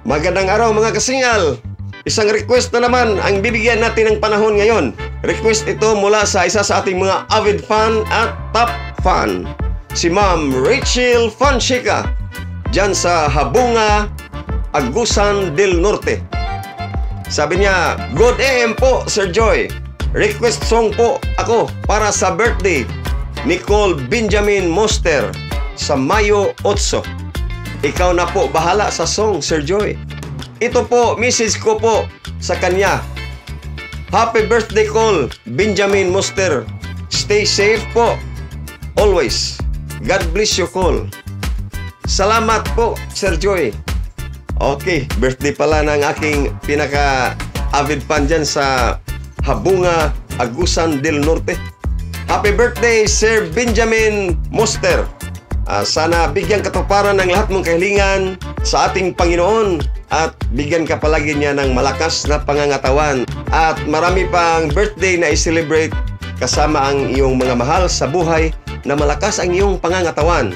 Magandang araw mga kasingal. Isang request na naman ang bibigyan natin ng panahon ngayon. Request ito mula sa isa sa ating mga avid fan at top fan, si Ma'am Rachel Fonseca, dyan sa Habunga, Agusan del Norte. Sabi niya, "Good AM po, Sir Joy. Request song po ako para sa birthday Nicole Benjamin Moster sa Mayo 8. Ikaw na po bahala sa song, Sir Joy." Ito po, message ko po sa kanya. Happy birthday, Cole Benjamin Moster. Stay safe po. Always. God bless you, Cole. Salamat po, Sir Joy. Okay, birthday pala ng aking pinaka-avid fan dyan sa Habunga, Agusan del Norte. Happy birthday, Sir Benjamin Moster. Sana bigyan katuparan ng lahat mong kahilingan sa ating Panginoon at bigyan ka palagi niya ng malakas na pangangatawan at marami pang birthday na i-celebrate kasama ang iyong mga mahal sa buhay na malakas ang iyong pangangatawan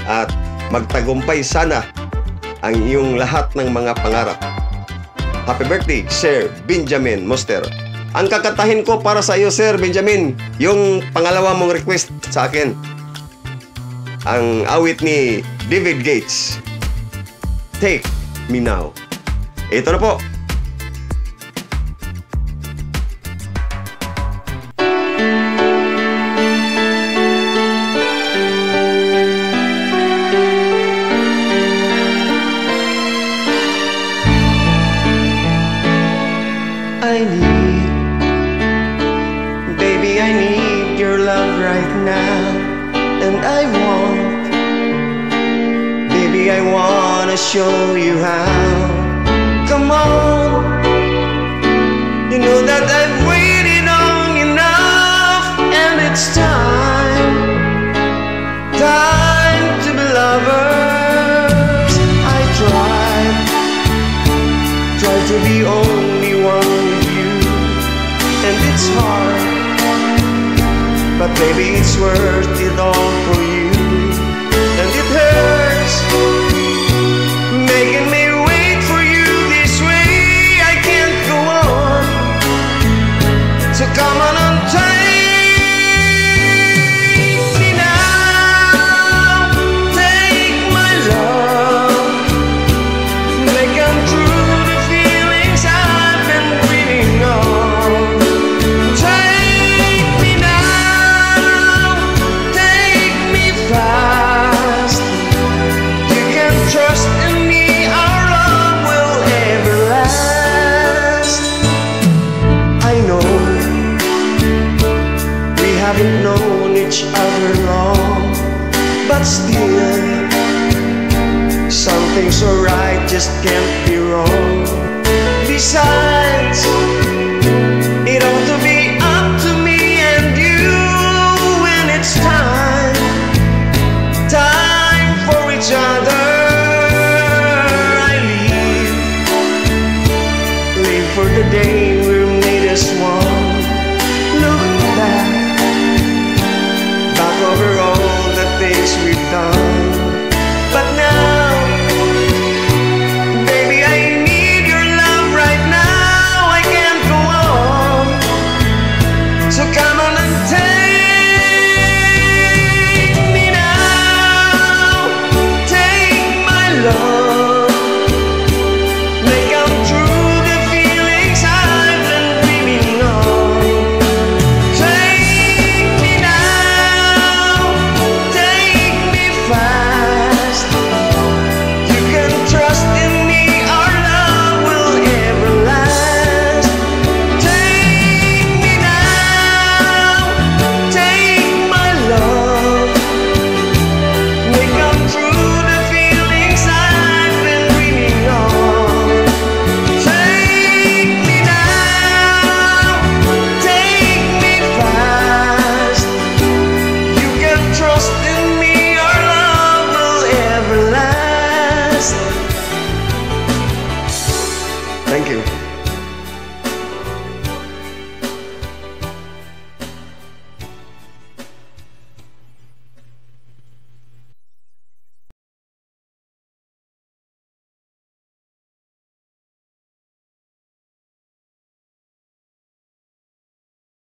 at magtagumpay sana ang iyong lahat ng mga pangarap. Happy birthday, Sir Benjamin Moster. Ang kakantahin ko para sa iyo, Sir Benjamin, yung pangalawa mong request sa akin. Ang awit ni David Gates, Take Me Now. Ito na po. Baby, I need your love right now. And I wanna show you how. Come on, you know that I've waited long enough, and it's time to be lovers. I tried to be only one with you, and it's hard, but baby, it's worth it all for you. And it hurts making me wait for you this way. I can't go on, so come on and take me now. Take my love, make come true the feelings I've been dreaming of. Take me now, take me fast. You can trust in me, our love will ever last. I know we haven't known each other long, but still something so right just can't be wrong. Besides,